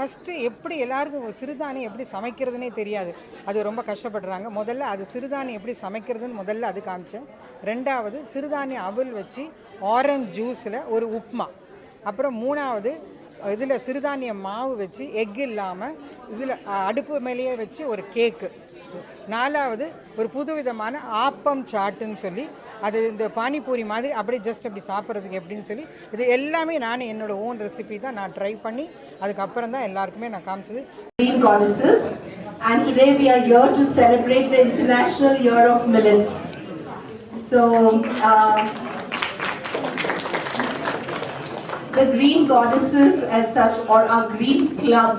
First எப்படி எல்லாருக்கும் சிறுதானியம் எப்படி சமைக்கிறதுனே தெரியாது, அது ரொம்ப கஷ்டப்படுறாங்க. முதல்ல அது சிறுதானியம் எப்படி சமைக்கிறதுன்னு முதல்ல அது காமிச்சேன். ரெண்டாவது சிறுதானிய அவல் வச்சு ஆரஞ்சு ஜூஸில் ஒரு உப்மா. அப்புறம் மூணாவது இதில் சிறுதானிய மாவு வச்சு எக் இல்லாமல் இதில் அடுப்பு மேலேயே வச்சு ஒரு கேக்கு. நாலாவது ஒரு புதுவிதமான ஆப்பம் சாட்டுன்னு சொல்லி அது இந்த பானிபூரி மாதிரி அப்படியே ஜஸ்ட் அப்படி சாப்பிட்றதுக்கு எப்படின்னு சொல்லி இது எல்லாமே நான் என்னோட ஓன் ரெசிபி தான் நான் ட்ரை பண்ணி அதுக்கப்புறம் தான் எல்லாருக்குமே நான் காமிச்சது. Green goddesses, and today we are here to celebrate the International Year of Millets. So the Green Goddesses as such, or our Green Club,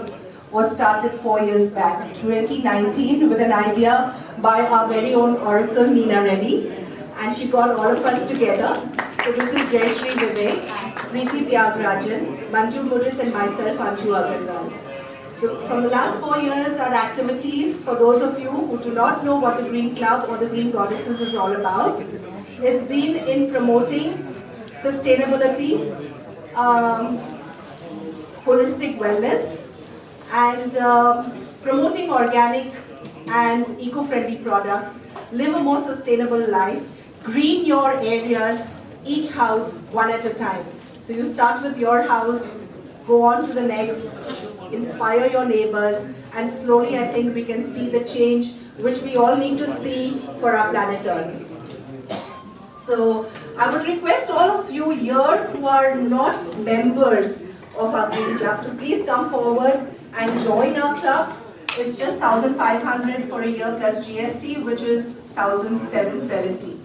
was started 4 years back, 2019, with an idea by our very own Oracle Neena Reddy, and she got all of us together. So this is Jayashree Vivek, Preeti Tyagarajan, Manju Murit and myself, Anju Agarwal. So from the last 4 years, our activities, for those of you who do not know what the Green Club or the Green Goddesses is all about, it's been in promoting sustainability, holistic wellness, and promoting organic and eco-friendly products, live a more sustainable life, green your areas, each house one at a time. So you start with your house, go on to the next, inspire your neighbors, and slowly I think we can see the change which we all need to see for our planet Earth. So I would request all of you here who are not members of our Green Club to please come forward and join our club. It's just 1,500 for a year plus GST, which is 1,770.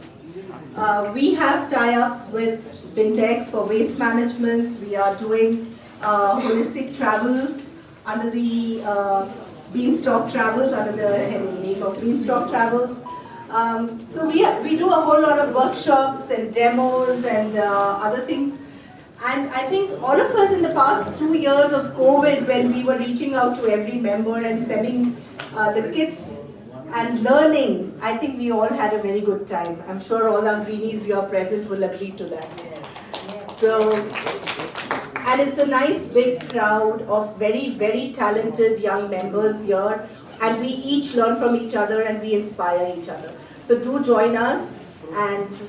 We have tie-ups with Bintex for waste management. We are doing holistic travels under the Beanstalk Travels, under the name of Beanstalk Travels. So we do a whole lot of workshops and demos and other things. And I think all of us in the past 2 years of COVID, when we were reaching out to every member and sending the kits and learning, I think we all had a very good time. I'm sure all our greenies here present will agree to that. So, and it's a nice big crowd of very, very talented young members here, and we each learn from each other and we inspire each other. So do join us, and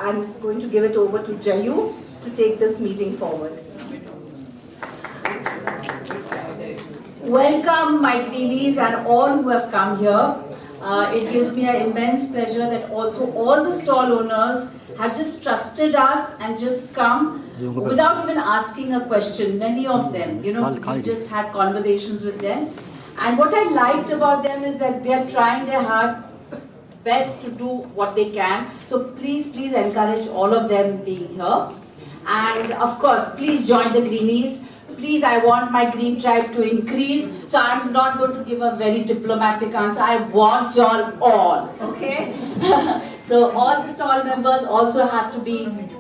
I'm going to give it over to Jayu to take this meeting forward. Welcome my greenies and all who have come here. It gives me an immense pleasure that also all the stall owners have just trusted us and just come without even asking a question. Many of them, we just had conversations with them. And what I liked about them is that they are trying their hard best to do what they can. So please encourage all of them being here. And of course, please join the greenies. Please, I want my green tribe to increase. So I'm not going to give a very diplomatic answer. I want y'all all, okay? So all the stall members also have to be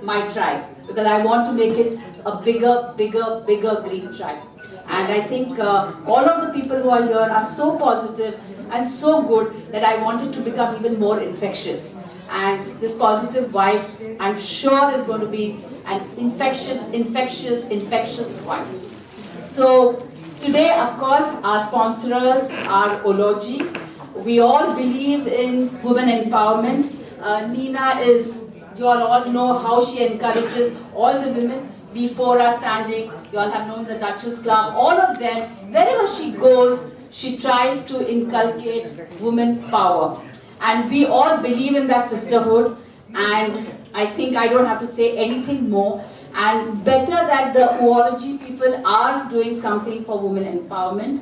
my tribe, because I want to make it a bigger green tribe. And I think all of the people who are here are so positive and so good that I want it to become even more infectious. And this positive vibe, I'm sure, is going to be an infectious vibe. So today, of course, our sponsors are Ology. We all believe in women empowerment. Neena is, you all know how she encourages all the women. We four are standing. You all have known the Duchess Club. All of them, wherever she goes, she tries to inculcate women power. And we all believe in that sisterhood, and I think I don't have to say anything more. And better that the Uology people are doing something for women empowerment,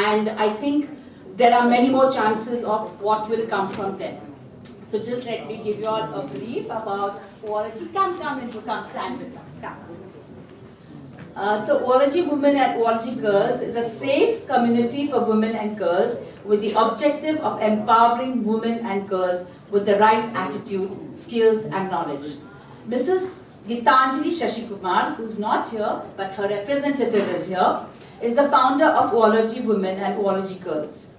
and I think there are many more chances of what will come from them. So just let me give you all a brief about Uology. Come, stand with us, come. So Uology Women and Uology Girls is a safe community for women and girls with the objective of empowering women and girls with the right attitude, skills and knowledge. Mrs. Gitanjali Shashikumar, who's not here but her representative is here, is the founder of Uology Women and Uology Girls.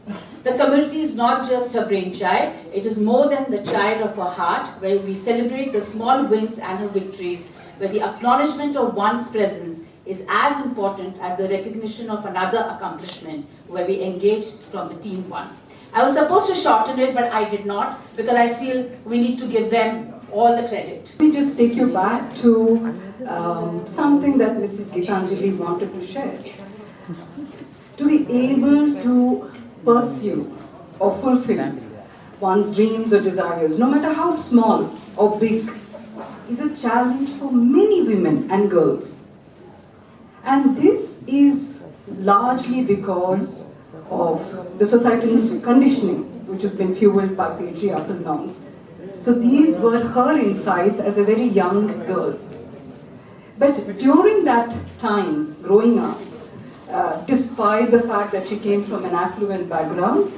The community is not just her brainchild, it is more than the child of her heart, where we celebrate the small wins and her victories, where the acknowledgement of one's presence is as important as the recognition of another accomplishment where we engage from the team one. I was supposed to shorten it, but I did not because I feel we need to give them all the credit. Let me just take you back to something that Mrs. Gitanjali wanted to share. To be able to pursue or fulfill one's dreams or desires, no matter how small or big, is a challenge for many women and girls. And this is largely because of the societal conditioning which has been fueled by patriarchal norms. So these were her insights as a very young girl. But during that time, growing up, despite the fact that she came from an affluent background,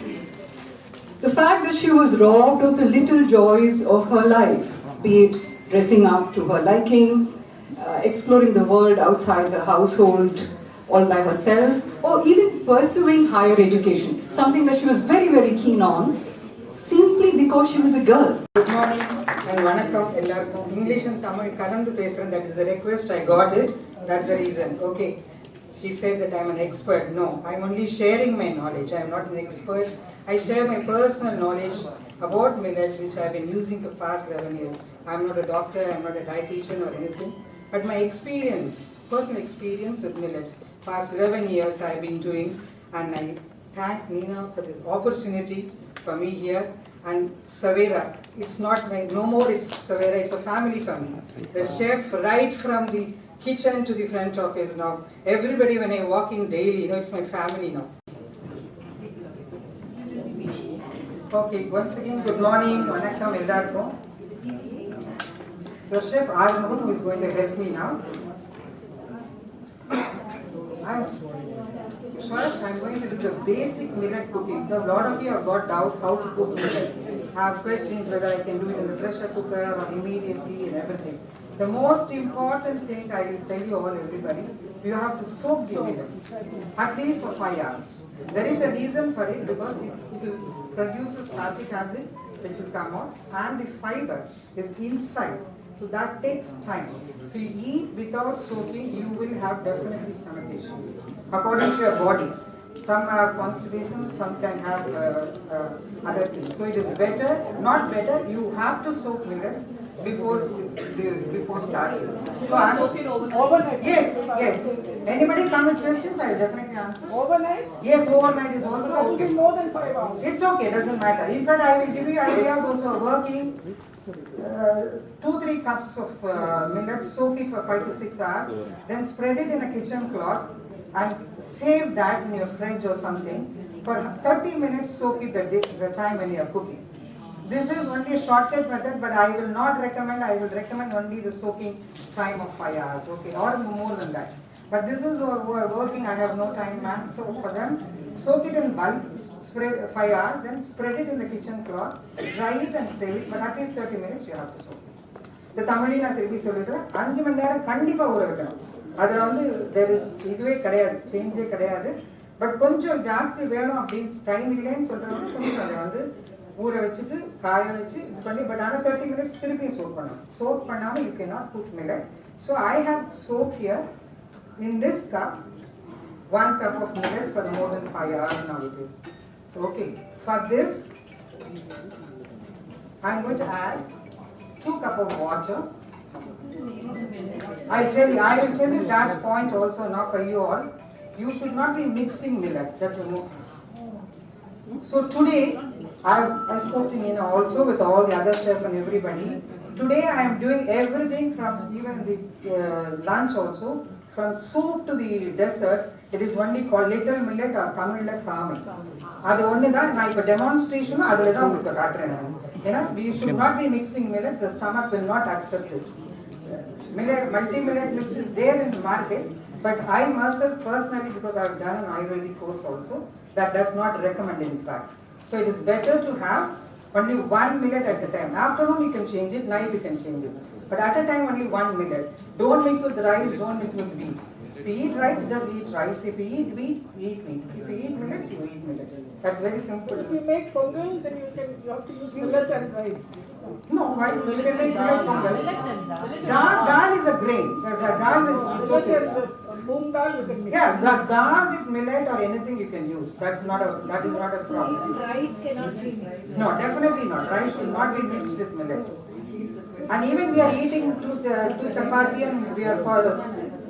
the fact that she was robbed of the little joys of her life, be it dressing up to her liking, exploring the world outside the household all by herself, or even pursuing higher education, something that she was very, very keen on, simply because she was a girl. Good morning and vanakkam ellarkum. English and Tamil kalandu pesren, that is the request, I got it, that's the reason. Okay, she said that I'm an expert. No, I'm only sharing my knowledge. I'm not an expert. I share my personal knowledge about millets which I've been using for past 11 years. I'm not a doctor, I'm not a dietitian or anything, but my experience, personal experience with millets, past 11 years I've been doing, and I thank Nina for this opportunity for me here. And Savera, it's not my, no more it's Savera, it's a family for me. The chef right from the kitchen to the front office now. Everybody when I walk in daily, it's my family now. Okay, once again, good morning, vanakkam ellarkum. The chef Arnold who is going to help me now. First, I'm going to do the basic millet cooking because a lot of you have got doubts how to cook millets. Have questions whether I can do it in the pressure cooker or immediately and everything. The most important thing I will tell you all, everybody, you have to soak the millets at least for 5 hours. There is a reason for it because it will produce lactic acid which will come out and the fiber is inside. So that takes time. If you eat without soaking, you will have definitely stomach issues. According to your body, some have constipation, some can have other things. So it is better, not better, you have to soak millets before starting. So I'm soak it overnight. Yes. Anybody come with questions? I'll definitely answer. Overnight? Yes, overnight is also That will okay. be more than 5 hours. It's okay, doesn't matter. In fact, I will give you an idea of those who are working. 2-3 cups of millet, soak it for 5 to 6 hours, then spread it in a kitchen cloth and save that in your fridge or something. For 30 minutes, soak it the time when you are cooking. This is only a shortcut method, but I will not recommend. I will recommend only the soaking time of 5 hours, okay, or more than that. But this is who are working. I have no time, ma'am. So for them, soak it in bulk. Spread 5 hours, then spread it in the kitchen cloth, dry it and save it, but at least 30 minutes you have to soak. The Tamil na திருப்பி சொல்லிடுறேன் 5 மணி நேரம் கண்டிப்பா ஊற வைக்கணும். அதுல வந்து there is இதுவே கிடையாது, சேஞ்சே கிடையாது. பட் கொஞ்சம் ஜாஸ்தி வேணும் அப்படின்னு டைம் இல்லைன்னு சொல்றவங்க கொஞ்சம் அதை வந்து ஊற வச்சுட்டு காய வச்சு இது பண்ணி பட் ஆனா 30 minutes திருப்பி சோக் பண்ணணும். சோக் பண்ணாம you cannot cook millet. So I have soaked here in this cup 1 cup of millet for more than 5 hours now it is. Okay, for this, I am going to add 2 cups of water. I will tell you that point also now for you all. You should not be mixing millets. That's a no. So today, I spoke to Nina also with all the other chefs and everybody. Today I am doing everything from even the lunch also, from soup to the dessert. It is only called little millet or Tamil Sami. அது ஒண்ணுதான் நான் இப்ப demonstration அதுல தான் உங்களுக்கு காட்டுறேன் நான். ஏன்னா we should not be mixing millets, the stomach will not accept it. Millet, multi-millet mix is there in the market, but I myself personally, because I have done an Ayurvedic course also, that does not recommend in fact. So it is better to have only 1 millet at a time. Afternoon you can change it, night you can change it. But at a time only 1 millet. Don't mix with rice, don't mix with wheat. If you eat rice, just eat rice. If you eat wheat, eat wheat. If you eat millets, you eat millets. That's very simple. If you make pongal, then you have to use millet and rice. No, why? You can make millet pongal. Dal is a grain. The dal is it's okay. Moong dal you can mix. Yeah, the dal with millet or anything you can use. That is not a problem. Rice cannot be mixed. No, definitely not. Rice should not be mixed with millets. And even we are eating two chapati and we are for.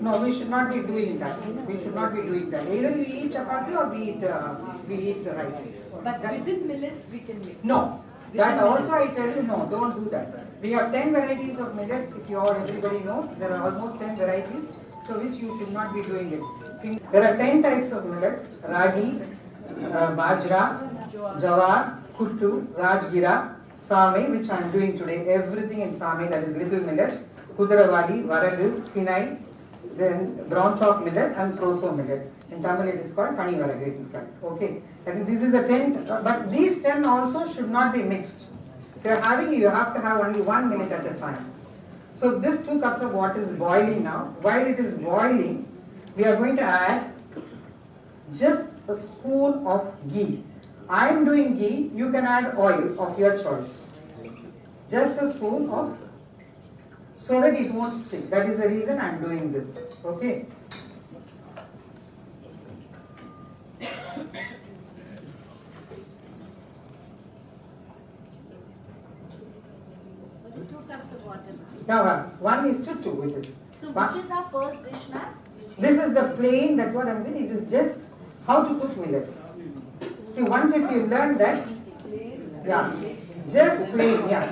No, we should not be doing that. We should not be doing that. Either we eat chapati or we eat rice. But within millets we can mix. No, that also I tell you, no, don't do that. We have 10 varieties of millets. If everybody knows, there are almost 10 varieties. So which you should not be doing it. There are 10 types of millets: ragi, bajra, jawar, kuttu, rajgira, same, which I am doing today. Everything in same, that is little millet, kudravali, varagu, tinai, then brown chalk millet and proso millet. In Tamil it is called pani varagu in fact. Okay. I think this is a 10, but these 10 also should not be mixed. If you are having, you have to have only 1 minute at a time. So this 2 cups of water is boiling now. While it is boiling, we are going to add just a spoon of ghee. I am doing ghee, you can add oil of your choice. Just a spoon of, so that it won't stick. That is the reason I am doing this. Okay. Was it 2 cups of water? Now 1:2 it is. So which is our first dish, ma'am? This is the plain, that's what I am saying. It is just how to cook millets. See, once if you learn that, yeah, just plain, yeah.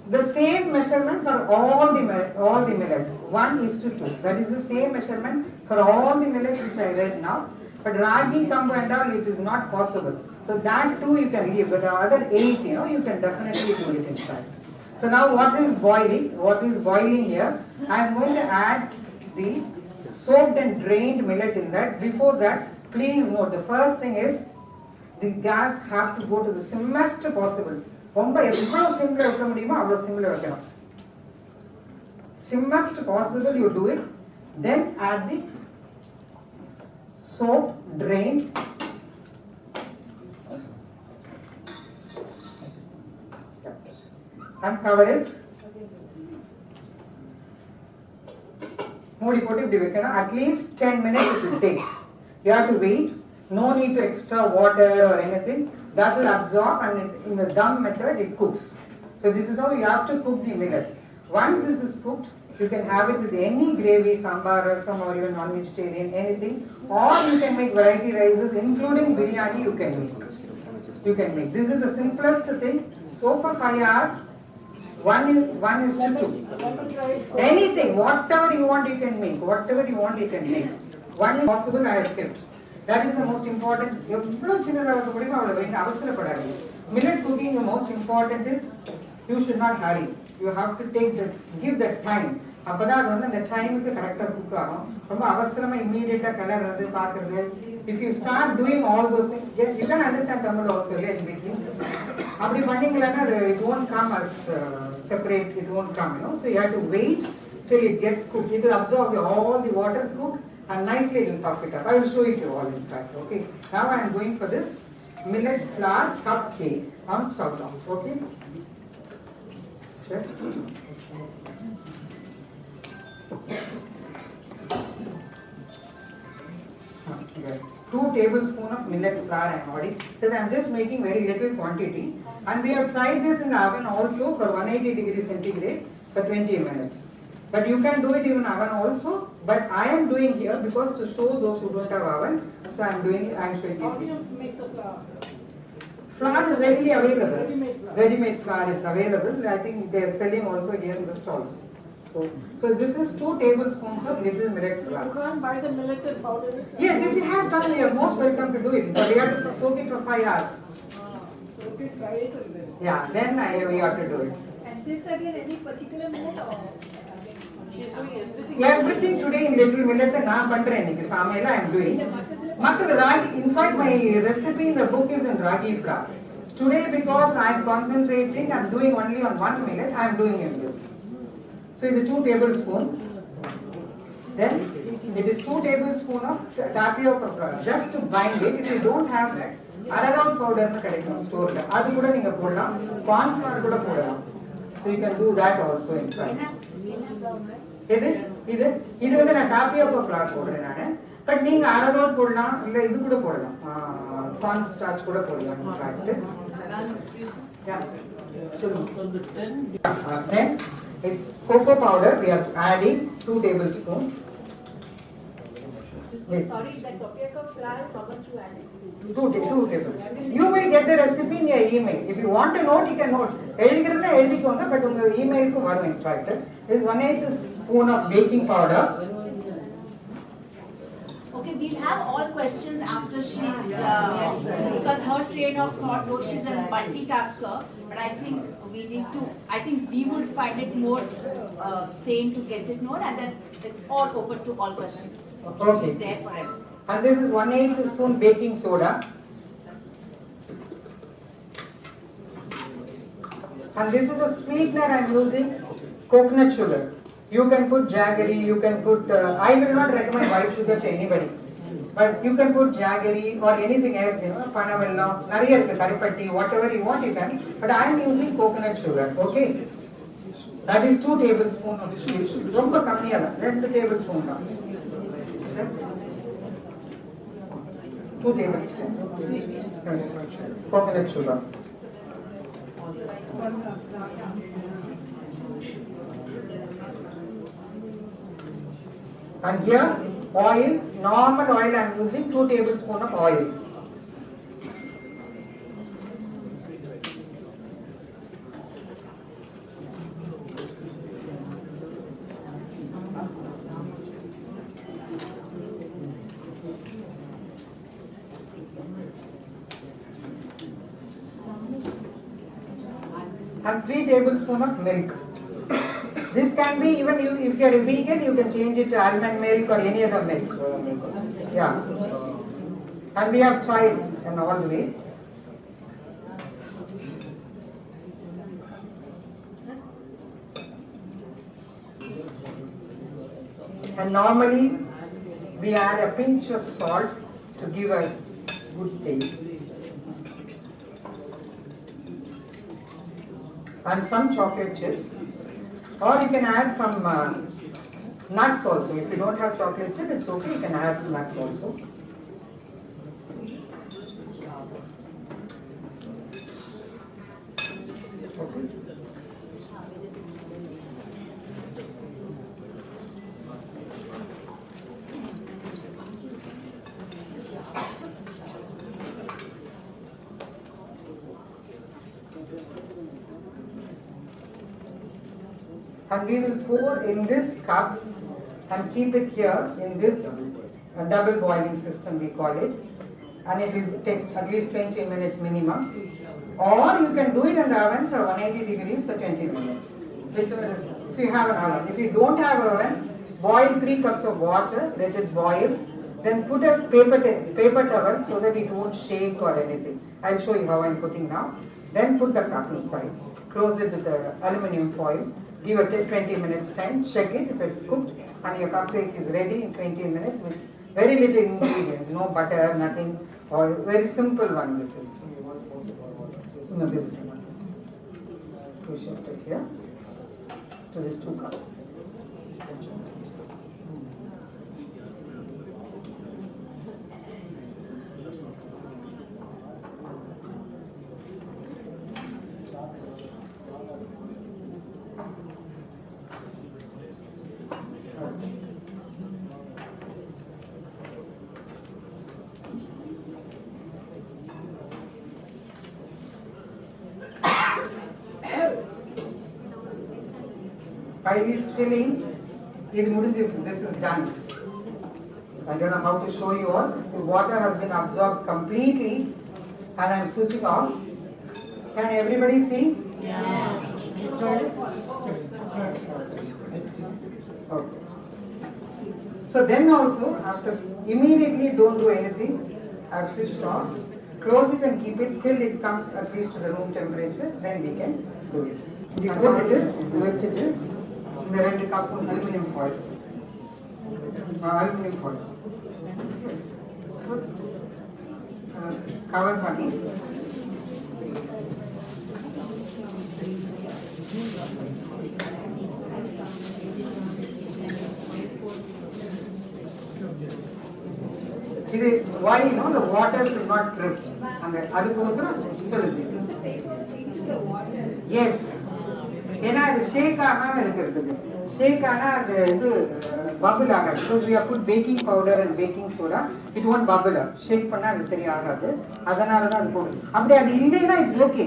The same measurement for all the millets, 1:2. That is the same measurement for all the millets which I read now. But ragi, kambu and all, it is not possible. So that too you can leave, but the other 8, you can definitely do it in fact. So now what is boiling? What is boiling here? I am going to add the soaked and drained millet in that. Before that, please note, the first thing is the gas have to go to the simmest possible. Simmest possible you do it. Then add the soaked, drained and cover it. Moodi poti இப்படி வைக்கணும். At least 10 minutes it will take. You have to wait. No need to extra water or anything. That will absorb, and in the dum method it cooks. So this is how you have to cook the millets. Once this is cooked, you can have it with any gravy, sambar, rasam, or even non-vegetarian, anything. Or you can make variety rices, including biryani. You can make. This is the simplest thing. Soak for 5 hours. 1:2. Anything, whatever you want, you can make. Whatever you want, you can make. One is possible, I have kept. That is the most important. Millet cooking, the most important is you should not hurry. You have to give that time. அப்பதான் அது அந்த டைமுக்கு கரெக்டா cook ஆகும். ரொம்ப அவசரமா இமிடியேட்டா கலர்றது பாக்குறது. If you start doing all those things, you can understand Tamil also, right? அப்படி பண்ணீங்களா it won't come as separate. It won't come, So you have to wait till it gets cooked. It will absorb all the water, cook, and nicely it will puff it up. I will show it to you all in fact. Okay. Now I am going for this millet flour cupcake on stove top. Okay. Sure. 2 tablespoons of millet flour I am adding, because I am just making very little quantity, and we have tried this in the oven also for 180 degrees centigrade for 20 minutes. But you can do it even in oven also, but I am doing here because to show those who don't have oven, so I am doing it, I am showing How do it. you make the flour? Flour is readily available. Ready-made flour. Ready-made flour is available. I think they are selling also here in the stalls. So this is 2 tablespoons of little millet flour. You can't buy the millet and powder it. Yes, if you have time, you are most welcome to do it. But we have to soak it for 5 hours. So okay, try it and then. Yeah, then we have to do it. And this again, any particular millet or? She's doing everything. Everything today in little millet and I am doing. In fact, my recipe in the book is in ragi flour. Today, because I am concentrating, I am doing only on 1 millet, I am doing in this. So it is 2 tablespoons. Then it is 2 tablespoons of tapioca flour. Just to bind it, if you don't have that, arrowroot powder கிடைக்கும் ஸ்டோர்ல. அது கூட நீங்க போடலாம். Corn flour கூட போடலாம். So you can do that also in fact. இது வந்து நான் டாப்பியோக்கா ஃப்ளார் போடுறேன் நான். பட் நீங்க அரரோட் போடலாம், இல்ல இது கூட போடலாம், கார்ன் ஸ்டார்ச் கூட போடலாம். Then it's cocoa powder. We are adding 2 tablespoons. Yes. Sorry, that tapioca flour, how much you added? 2 tablespoons. You will get the recipe in your email. If you want to note, you can note. எழுதிக்கிறதுனா எழுதிக்கோங்க, but உங்க இமெயிலுக்கு வரும். In fact, this is 1/8 spoon of baking powder. Okay, we'll have all questions after she's, because her train of thought was she's a multitasker, but I think we would find it more sane to get it known, and then it's all open to all questions. Okay. She's there forever. And this is 1/8 spoon baking soda. And this is a sweetener I am using, coconut sugar. You can put jaggery, you can put, I will not recommend white sugar to anybody. But you can put jaggery or anything else, panavellam, nariya irukku, karipatti, whatever you want you can. But I am using coconut sugar, okay? That is 2 tablespoons of sweet. Romba kammiya da, 2 tablespoons da. 2 tablespoons coconut sugar. And here oil, normal oil I am using, 2 tablespoons of oil. And 3 tablespoons of milk. This can be even you, if you are a vegan, you can change it to almond milk or any other milk. Yeah. And we have tried in all the way. And normally we add a pinch of salt to give a good taste. And some chocolate chips. Or you can add some nuts also. If you don't have chocolate chip, it's okay, you can add nuts also. Okay. And we will pour in this cup and keep it here in this double boiling system we call it, and it will take at least 20 minutes minimum, or you can do it in the oven for 180 degrees for 20 minutes, whichever is, if you have an oven. If you don't have an oven, boil 3 cups of water, let it boil, then put a paper towel so that it won't shake or anything. I'll show you how I'm putting now. Then put the cup inside, close it with the aluminium foil. Give it 20 minutes time, check it if it's cooked, and your cupcake is ready in 20 minutes with very little ingredients, no butter, nothing, or very simple one this is. No, this is. We shift it here to this 2 cups. By this filling, this is done. I don't know how to show you all. The water has been absorbed completely, and I am switching off. Can everybody see? Yeah. Okay. So then also, after immediately don't do anything. I've switched off. Close it and keep it till it comes at least to the room temperature. Then we can do it. You put it, vechittu இந்த 2 cup aluminium foil. Cover பண்ணி இது why the water should not drip. அந்த அதுக்கோசரம் சொல்லுங்க. S, ஏன்னா இது ஷேக் ஆகாம இருக்கிறதுக்கு. ஷேக் ஆனா அது இது பபிள் ஆகாது. because we have put baking powder and baking soda, it won't bubble up. ஷேக் பண்ணா அது சரி ஆகாது. அதனால தான் அது போடுது. அப்படி அது இல்லைன்னா it's okay.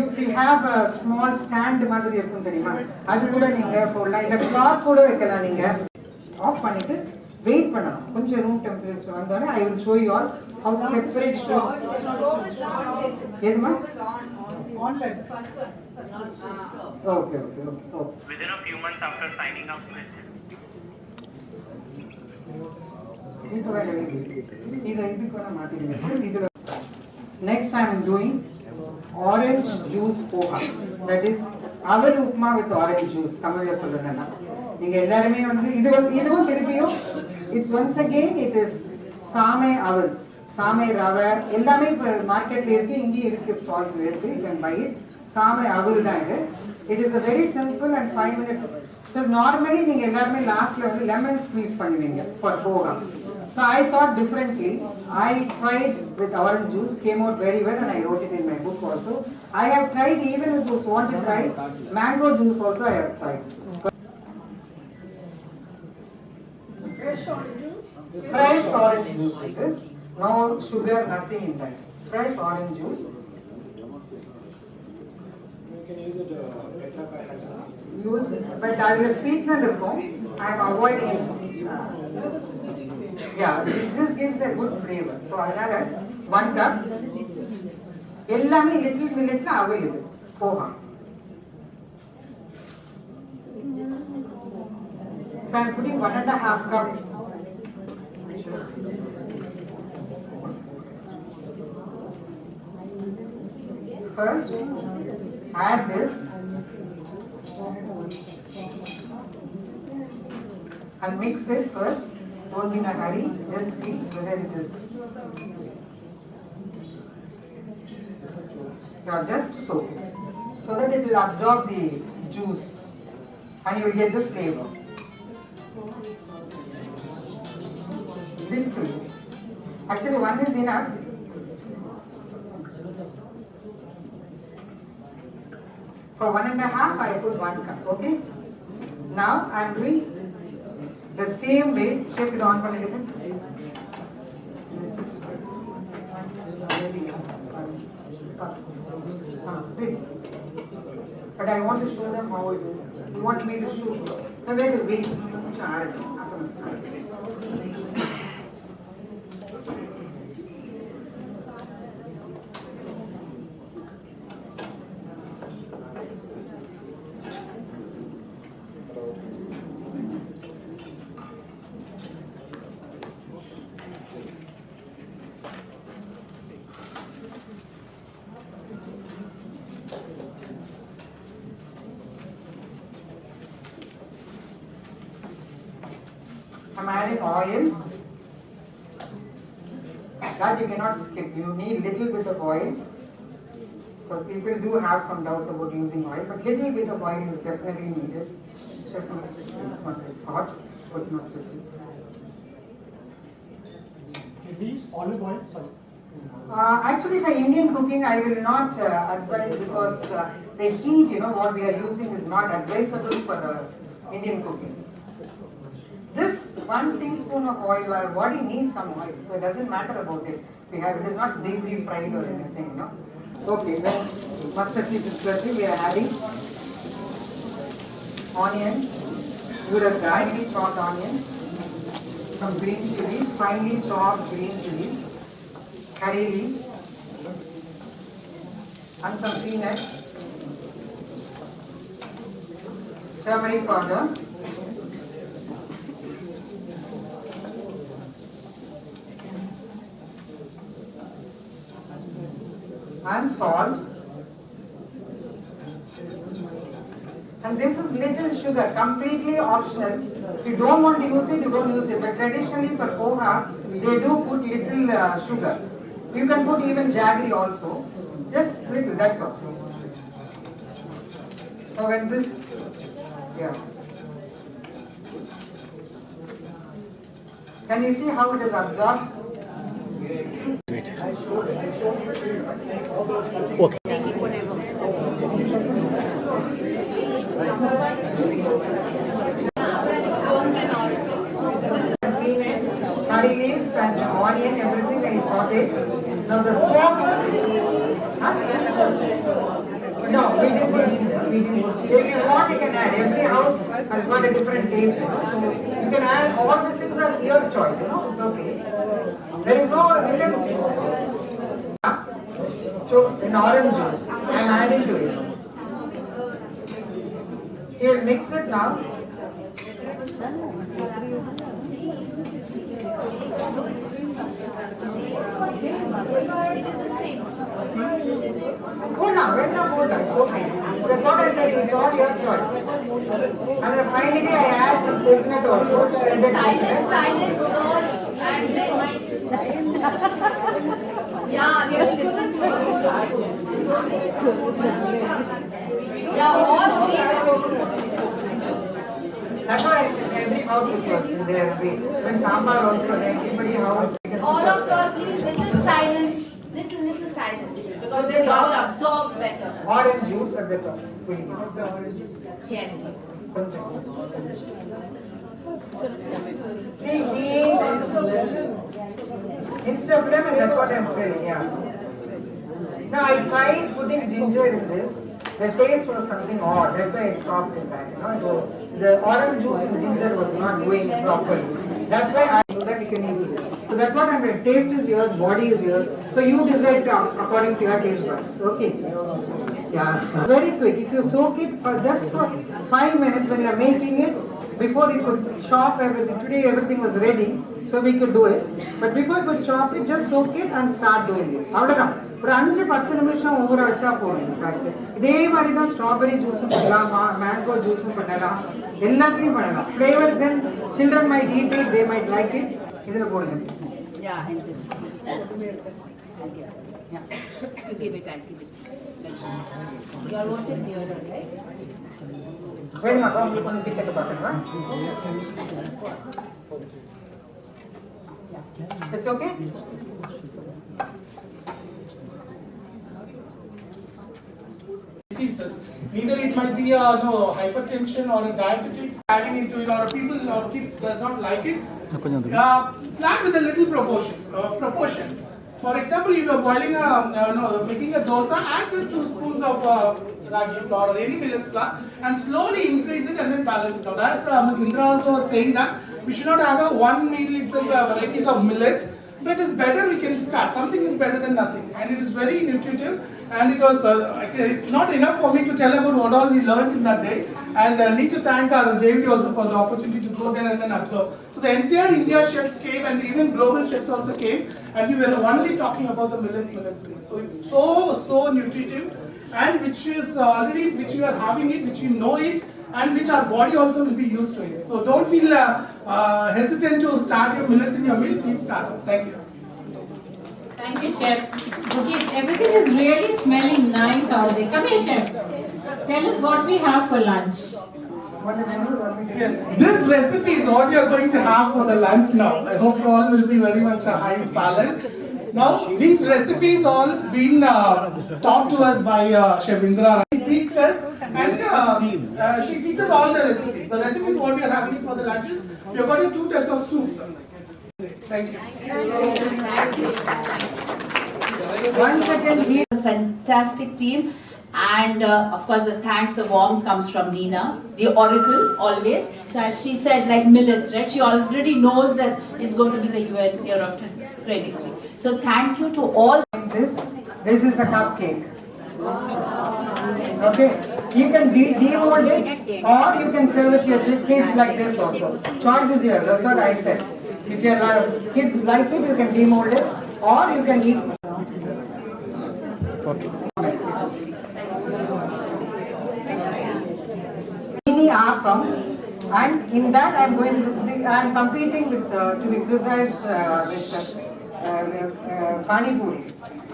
if you have a small stand மாதிரி இருக்கும் தெரியுமா, அது கூட நீங்க போடலாம். இல்ல கிளாத் கூட வைக்கலாம். நீங்க ஆஃப் பண்ணிட்டு வெயிட் பண்ணணும். கொஞ்சம் ரூம் டெம்பரேச்சர் வந்தோடனே I will show you all how separate shows. எதுமா Online. okay. Within a few months after signing up with next I am doing orange juice poha, that is aval upma with orange juice. தமிழ்ல சொல்லணும்னா நீங்க எல்லாரும் வந்து இதுவும் திருப்பியும் it's once again it is சாமை அவல், சாமை ரவை எல்லாமே இப்ப மார்க்கெட்ல இருக்கு, இங்க இருக்கு, ஸ்டால்ஸ்ல இருக்கு, you can buy it. சாமை அவல் தான் இது. It is a very simple and 5 minutes. Because normally நீங்க எல்லாரும் லாஸ்ட்ல வந்து lemon squeeze பண்ணுவீங்க for poha. So I thought differently. I tried with orange juice, came out very well, and I wrote it in my book also. I have tried even with those who want to try mango juice also. I have tried. Fresh orange juice. Fresh orange juice. This is no sugar, nothing in that. Fresh orange juice. You can use it Use, but I will sweeten it. I am avoiding it. Yeah, this gives a good flavor. So another 1 cup. எல்லாமே little millet la aval idu poha. So I am putting 1.5 cup. First, add this and mix it first. Don't be in a hurry, just see whether it is. Yeah, just so that it will absorb the juice and you will get the flavor. Little. Actually, one is enough. For 1.5, I put 1 cup. Okay. Now I am doing the same way. Shift it on for a little. But I want to show them how it is. You want me to show? No, wait, wait. I'm adding oil. That you cannot skip. You need little bit of oil. Because people do have some doubts about using oil, but little bit of oil is definitely needed. Chef mustard seeds once it's hot. Put mustard seeds. These olive oil, sorry. Actually, for Indian cooking, I will not advise because the heat, what we are using is not advisable for Indian cooking. This 1 teaspoon of oil, our body needs some oil, so it doesn't matter about it. It is not deeply fried or anything, Okay, then mustard seeds especially we are adding onion. You would have finely chopped onions, some green chilies, finely chopped green chilies, curry leaves, and some peanuts, turmeric powder, and salt, and this is little sugar, completely optional. If you don't want to use it, you don't use it, but traditionally for poha, they do put little sugar. You can put even jaggery also, just little, that's all. So when this, can you see how it is absorbed? Okay. Curry leaves and onion, everything I sauteed. Now the swamp. Huh? No, we didn't put ginger. We didn't put ginger. If you want, you can add. Every house has got a different taste. So you can add. All these things are your choice. It's okay. There is no reliance. So in orange juice, I am adding to it. You will mix it now. Go now, when now go down, it's okay. That's what I tell you, it's all your choice. And then finally I add some coconut also, shredded coconut. Silence, girls, and then. Yeah, we have listened to it. Yeah, all these. That's why I said every house was in their way. When sambar also, everybody house. All of you, please, little silence. Little silence. So they all absorb better. Orange juice at the top. Yes. See, instead of lemon, that's what I'm saying, yeah. Now I tried putting ginger in this. The taste was something odd. That's why I stopped in that. The orange juice and ginger was not going properly. That's why I so that you can use it. So that's what I'm saying. Taste is yours, body is yours. So you decide according to your taste buds. Okay. Yeah. Very quick. If you soak it for just for 5 minutes when you are making it, before you could chop everything. Today everything was ready, so we could do it. But before you could chop it, just soak it and start doing it. Avladhaan. ஒரு 5-10 நிமிஷம் ஊற வச்சா போதும். இதே மாதிரி தான் strawberry ஜூஸும் பண்ணலாம், mango ஜூஸும் பண்ணலாம், எல்லாத்தையும் பண்ணலாம். Flavour then children might eat it, they might like it. இதுல போடுங்க. Yeah, and this. Yeah. So give it, I'll give it. You all want it nearer, right? வேணுமா உங்களுக்கு கொஞ்சம் கிட்டக்க பார்க்கணுமா? It's okay? Diseases. Neither it might be hypertension or a diabetes adding into it, or people or kids does not like it. Plan with a little proportion. For example, if you are boiling making a dosa, add just 2 spoons of ragi flour or any millet flour and slowly increase it and then balance it out. As Ms. Indra also was saying that we should not have a one meal itself varieties of millets. So it is better we can start. Something is better than nothing, and it is very nutritive. And it was it's not enough for me to tell about what all we learned in that day. And need to thank our JV also for the opportunity to go there and then absorb. So the entire India chefs came, and even global chefs also came, and we were only talking about the millets. So it's so nutritive, and which is already which you are having it, which you know it, and which our body also will be used to it. So don't feel hesitant to start your millets in your meal. Please start. Thank you. Thank you, Chef. Okay, everything is really smelling nice out there. Come here, Chef. Tell us what we have for lunch. Yes, this recipe is what you are going to have for the lunch now. I hope you all will be very much a high palate. Now, these recipes all been taught to us by Chef Indra. She teaches and she teaches all the recipes. The recipes what we are having for the lunches. We have got 2 types of soups. Thank you. Once again, A fantastic team, and of course the thanks, the warmth comes from Nina, the oracle always. So as she said, like millets, right? She already knows that it's going to be the UN year of 23. So thank you to all. This is the cupcake. Okay, you can demold it, or you can serve it to your kids like this also. Choice is yours. That's what I said. If your kids like it, you can demold it, or you can eat. Mini appam, and in that I am competing with, to be precise, with pani puri.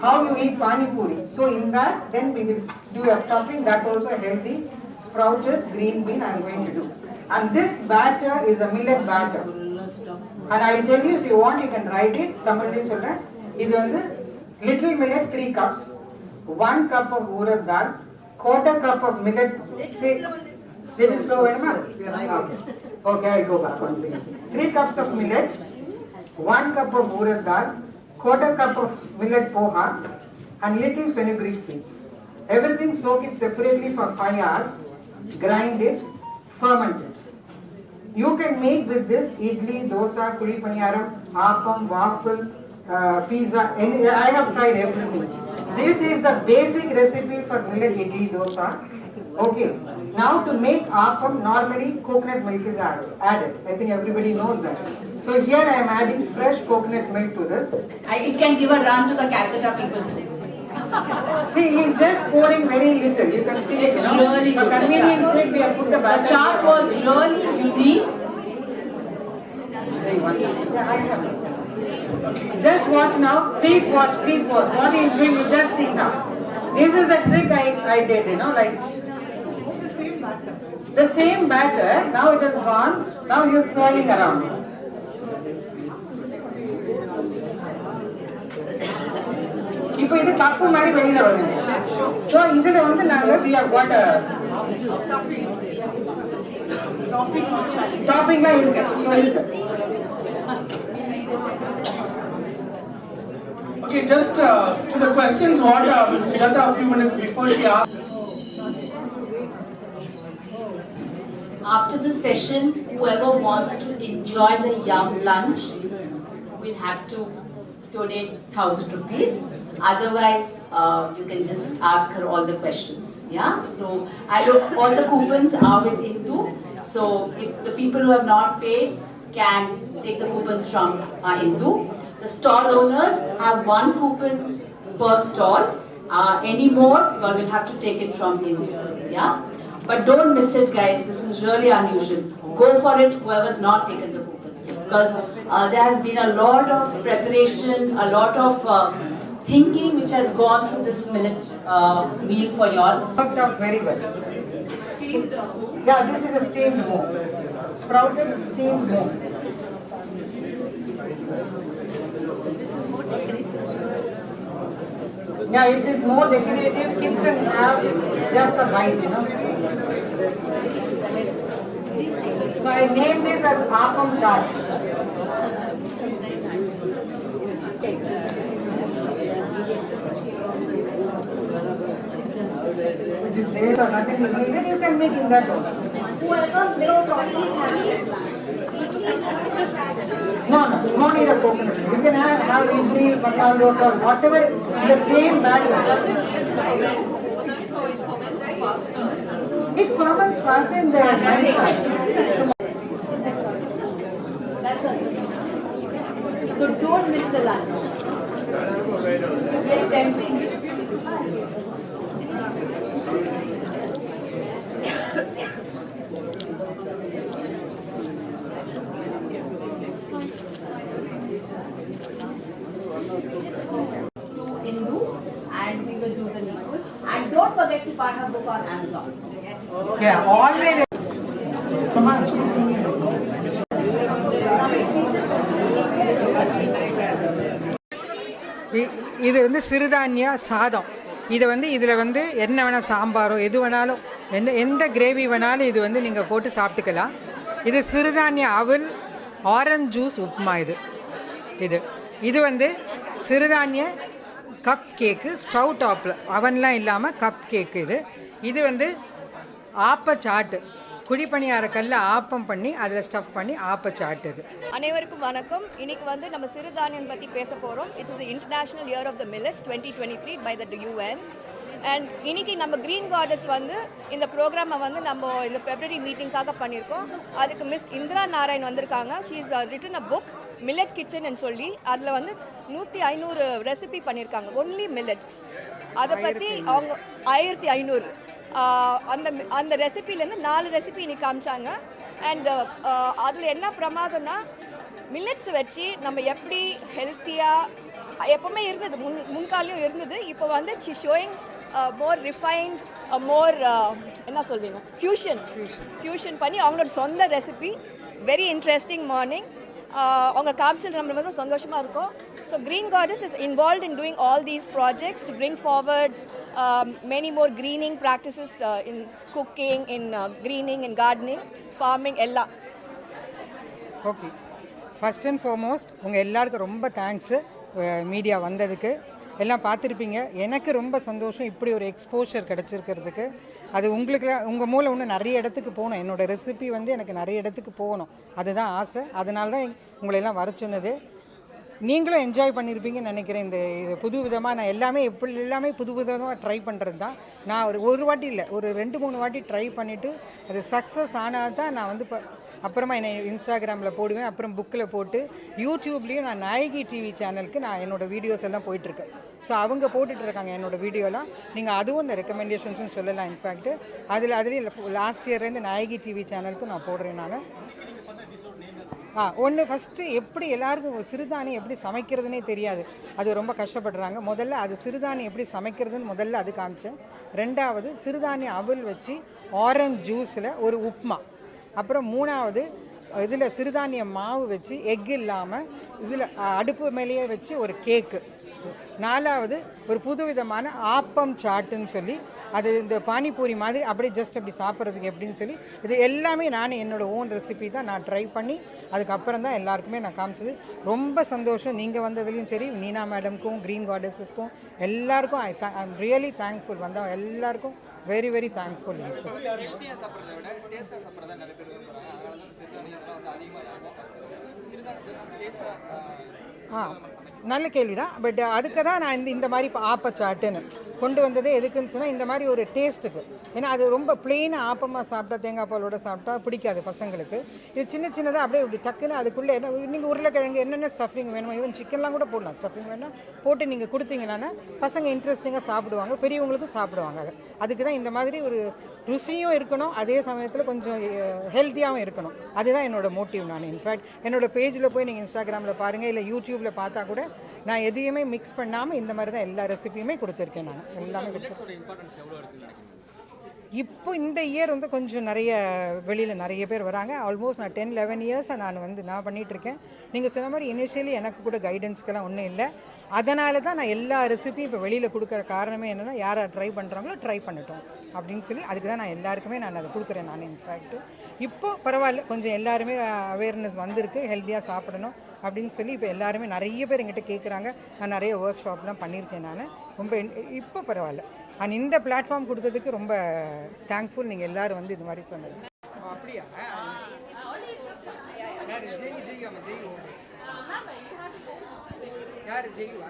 How you eat pani puri? So in that, then we will do a stuffing. That also a healthy sprouted green bean I am going to do. And this batter is a millet batter. And I will tell you, if you want, you can write it. Tamil solren. This is little millet 3 cups. 1 cup of urad dal, quarter cup of millet. Little slow, okay, I'll go back once again. 3 cups of millet, 1 cup of urad dal, quarter cup of millet poha, and little fenugreek seeds. Everything soak it separately for 5 hours, grind it, ferment it. You can make with this idli, dosa, kuli paniyaram, appam, waffle, pizza. I have tried everything. This is the basic recipe for millet idli dosa. Okay. Now to make appam, normally coconut milk is added. I think everybody knows that. So here I am adding fresh coconut milk to this. It can give a run to the Calcutta people too. See, he's just pouring very little. You can see it's really for good. convenience sake, we have put the batter. The chart was really unique. Yeah, I have. Just watch now. Please watch. Please watch. What he is doing, you just see now. This is the trick I did, like the same batter. Now it has gone. Now he is swirling around. இப்போ இது cup மாதிரி வெளியில வருது. So இதுல வந்து நாங்க we have got a topping இருக்கு. So இருக்கு. Okay, just to the questions what Ms. Sujata a few minutes before she asked. After the session, whoever wants to enjoy the yum lunch will have to donate 1,000 rupees. Otherwise, you can just ask her all the questions. Yeah. So all the coupons are with Indu. So if the people who have not paid can take the coupons from Indu. The stall owners have 1 coupon per stall. Any more, you will have to take it from Indu. Yeah. But don't miss it, guys. This is really unusual. Go for it, whoever's not taken the coupons. Because there has been a lot of preparation, a lot of thinking which has gone through this millet meal for y'all. Worked out very well. Yeah, this is a steamed moong. Sprouted steamed moong. Yeah, it is more decorative. Kids can have just a bite, So I named this as appam chaat. Which is there or nothing is needed, you can make in that also. Whoever makes roti is having No need of coconut. You can have idli, masala dosa or whatever in the same batter. It ferments faster in the night time. So don't miss the lunch. Get tempting. To Hindu, and we will do the needful. And don't forget to buy her book on Amazon. Yeah, always. Come on. இது வந்து சிறுதானிய சாதம். இது வந்து இதில் வந்து என்ன வேணால் சாம்பாரோ எது வேணாலும் எந்த கிரேவி வேணாலும் இது வந்து நீங்கள் போட்டு சாப்பிட்டுக்கலாம். இது சிறுதானிய அவல் ஆரஞ்ச் ஜூஸ் உப்புமா. இது வந்து சிறுதானிய கப் கேக்கு ஸ்டவ் டாப்பில் அவன்லாம் இல்லாமல் கப் கேக்கு. இது வந்து ஆப்ப சாட்டு குழிப்பணியார கல்ல ஆப்பம் பண்ணி அதில் ஸ்டஃப் பண்ணி ஆப்ப சாட்டு. அனைவருக்கும் வணக்கம். இன்னைக்கு வந்து நம்ம சிறுதானியம் பற்றி பேச போகிறோம். It's the international year of the millets 2023 by the UN. And இன்னைக்கு நம்ம கிரீன் கார்டஸ் வந்து இந்த ப்ரோக்ராமை வந்து நம்ம இந்த ஃபெப்ரவரி மீட்டிங்காக பண்ணியிருக்கோம். அதுக்கு மிஸ் இந்திரா நாராயண் வந்திருக்காங்க. She is written a book millet kitchen சொல்லி. அதில் வந்து 100-500 ரெசிபி பண்ணியிருக்காங்க. Only millets. அதை பற்றி அவங்க 1500 அந்த ரெசிபிலேருந்து 4 ரெசிபி இன்னைக்கு காமிச்சாங்க. அண்ட் அதில் என்ன பிரமாதம்னா மில்லட்ஸ் வச்சு நம்ம எப்படி ஹெல்த்தியாக எப்போவுமே இருந்தது, முன்காலையும் இருந்தது. இப்போ வந்து ஷி ஷோயிங் மோர் ரிஃபைன்ட் மோர் என்ன சொல்வீங்க ஃபியூஷன் பண்ணி அவங்களோட சொந்த ரெசிபி. Very interesting morning. அவங்க காமிச்சது நம்ம வந்து சந்தோஷமாக இருக்கும். So Green Goddess is involved in doing all these projects to bring forward many more greening practices in cooking, in greening, in gardening, farming, எல்லாம். ஓகே, ஃபர்ஸ்ட் அண்ட் ஃபார்மோஸ்ட் உங்கள் எல்லாருக்கும் ரொம்ப தேங்க்ஸு மீடியா வந்ததுக்கு. எல்லாம் பார்த்துருப்பீங்க. எனக்கு ரொம்ப சந்தோஷம் இப்படி ஒரு எக்ஸ்போஷர் கிடச்சிருக்கிறதுக்கு. அது உங்களுக்கு உங்கள் மூலம் இன்னும் நிறைய இடத்துக்கு போகணும். என்னோடய ரெசிபி வந்து எனக்கு நிறைய இடத்துக்கு போகணும், அதுதான் ஆசை. அதனால தான் உங்களெல்லாம் வர சொன்னது. நீங்களும் என்ஜாய் பண்ணியிருப்பீங்கன்னு நினைக்கிறேன். இந்த புது விதமாக நான் எல்லாமே புது விதமாக ட்ரை பண்ணுறது தான். நான் ஒரு வாட்டி இல்லை, ஒரு 2-3 வாட்டி ட்ரை பண்ணிவிட்டு அது சக்ஸஸ் ஆனால் தான் நான் வந்து இப்போ அப்புறமா என்னை இன்ஸ்டாகிராமில் போடுவேன், அப்புறம் புக்கில் போட்டு யூடியூப்லேயும் நான் நாயகி டிவி சேனலுக்கு நான் என்னோடய வீடியோஸ் எல்லாம் போயிட்டுருக்கேன். ஸோ அவங்க போட்டுட்ருக்காங்க என்னோடய வீடியோலாம். நீங்கள் அதுவும் இந்த ரெக்கமெண்டேஷன்ஸ்னு சொல்லலாம். இன்ஃபேக்ட்டு அதுலேயும் லாஸ்ட் இயர்லேருந்து நாயகி டிவி சேனலுக்கும் நான் போடுறேன். நான் ஒன்று ஃபஸ்ட்டு எப்படி எல்லாருக்கும் சிறுதானியம் எப்படி சமைக்கிறதுனே தெரியாது, அது ரொம்ப கஷ்டப்படுறாங்க. முதல்ல அது சிறுதானியம் எப்படி சமைக்கிறதுன்னு முதல்ல அது காமிச்சேன். ரெண்டாவது சிறுதானிய அவல் வச்சு ஆரஞ்ச் ஜூஸில் ஒரு உப்புமா. அப்புறம் மூணாவது இதில் சிறுதானிய மாவு வச்சு எக் இல்லாமல் இதில் அடுப்பு மேலேயே வச்சு ஒரு கேக்கு. நாலாவது ஒரு புதுவிதமான ஆப்பம் சாட்டுன்னு சொல்லி, அது இந்த பானிபூரி மாதிரி அப்படியே ஜஸ்ட் அப்படி சாப்பிட்றதுக்கு எப்படின்னு சொல்லி, இது எல்லாமே நானே என்னோடய ஓன் ரெசிபி தான் நான் ட்ரை பண்ணி அதுக்கப்புறம் தான் எல்லாருக்குமே நான் காமிச்சது. ரொம்ப சந்தோஷம் நீங்கள் வந்ததுலேயும் சரி, நீனா மேடம்க்கும் க்ரீன் கார்டஸஸ்க்கும் எல்லாருக்கும் ஐ எம் ரியலி தேங்க்ஃபுல். வந்தவங்க எல்லாருக்கும் வெரி வெரி தேங்க்ஃபுல். நல்ல கேள்வி தான். பட் அதுக்கு தான் நான் இந்த மாதிரி இப்போ ஆப்பச்சாட்டுன்னு கொண்டு வந்ததே எதுக்குன்னு சொன்னால், இந்த மாதிரி ஒரு டேஸ்ட்டுக்கு. ஏன்னா அது ரொம்ப பிளெயினாக ஆப்பமாக சாப்பிட்டா, தேங்காய் பாலோட சாப்பிட்டா பிடிக்காது பசங்களுக்கு. இது சின்னதாக அப்படியே இப்படி டக்குன்னு அதுக்குள்ளே என்ன நீங்கள் உருளைக்கிழங்கு என்னென்ன ஸ்டஃபிங் வேணுமோ, ஈவன் சிக்கன்லாம் கூட போடலாம். ஸ்டஃபிங் வேணால் போட்டு நீங்கள் கொடுத்தீங்கன்னா பசங்க இன்ட்ரெஸ்டிங்காக சாப்பிடுவாங்க, பெரியவங்களுக்கும் சாப்பிடுவாங்க. அதுக்கு தான் இந்த மாதிரி ஒரு ருசியும் இருக்கணும், அதே சமயத்தில் கொஞ்சம் ஹெல்த்தியாகவும் இருக்கணும். அதுதான் என்னோடய மோட்டிவ். நான் இன்ஃபேக்ட் என்னோடய பேஜில் போய் நீங்கள் இன்ஸ்டாகிராமில் பாருங்கள், இல்லை யூடியூப்பில் பார்த்தா கூட நான் எதையுமே மிக்ஸ் பண்ணாமல் இந்த மாதிரி தான் எல்லா ரெசிபியுமே கொடுத்துருக்கேன். நான் எல்லாமே கொடுத்துருக்கேன். இப்போ இந்த இயர் வந்து கொஞ்சம் நிறைய வெளியில் நிறைய பேர் வராங்க. ஆல்மோஸ்ட் நான் 10-11 இயர்ஸாக நான் பண்ணிகிட்ருக்கேன். நீங்கள் சொன்ன மாதிரி இனிஷியலி எனக்கு கூட கைடன்ஸ்க்கெல்லாம் ஒன்றும் இல்லை. அதனால தான் நான் எல்லா ரெசிபியும் இப்போ வெளியில் கொடுக்குற காரணமே என்னென்னா, யாரை ட்ரை பண்ணுறாங்களோ ட்ரை பண்ணட்டும் அப்படின்னு சொல்லி, அதுக்கு தான் நான் எல்லாருக்குமே நான் அதை கொடுக்குறேன். நான் இன்ஃபேக்ட்டு இப்போ பரவாயில்ல, கொஞ்சம் எல்லாருமே அவேர்னஸ் வந்திருக்கு, ஹெல்த்தியாக சாப்பிடணும் அப்படின்னு சொல்லி இப்போ எல்லாருமே நிறைய பேர் எங்கிட்ட கேட்குறாங்க. நான் நிறைய ஒர்க் ஷாப்லாம் பண்ணியிருக்கேன். நான் ரொம்ப இப்போ பரவாயில்ல. அண்ட் இந்த பிளாட்ஃபார்ம் கொடுத்ததுக்கு ரொம்ப தேங்க்ஃபுல். நீங்கள் எல்லோரும் வந்து இது மாதிரி சொன்னது. அப்படியா? யார் ஜெய்வா?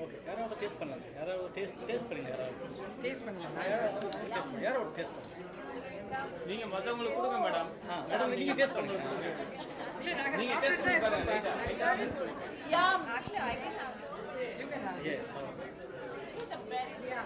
ஓகே, யாராவது டேஸ்ட் பண்ணலாம், யாராவது டேஸ்ட் பண்ணுங்க, டேஸ்ட் பண்ணுங்க, யாராவது டேஸ்ட் பண்ணுங்க. நீங்க மத்தவங்களுக்கு கொடுங்க மேடம். மேடம் நீங்க டேஸ்ட் பண்ணுங்க. நீங்க டேஸ்ட் பண்ணி பாருங்க. Yeah, actually I can have this. You can have. Yes. This is the best. Yeah.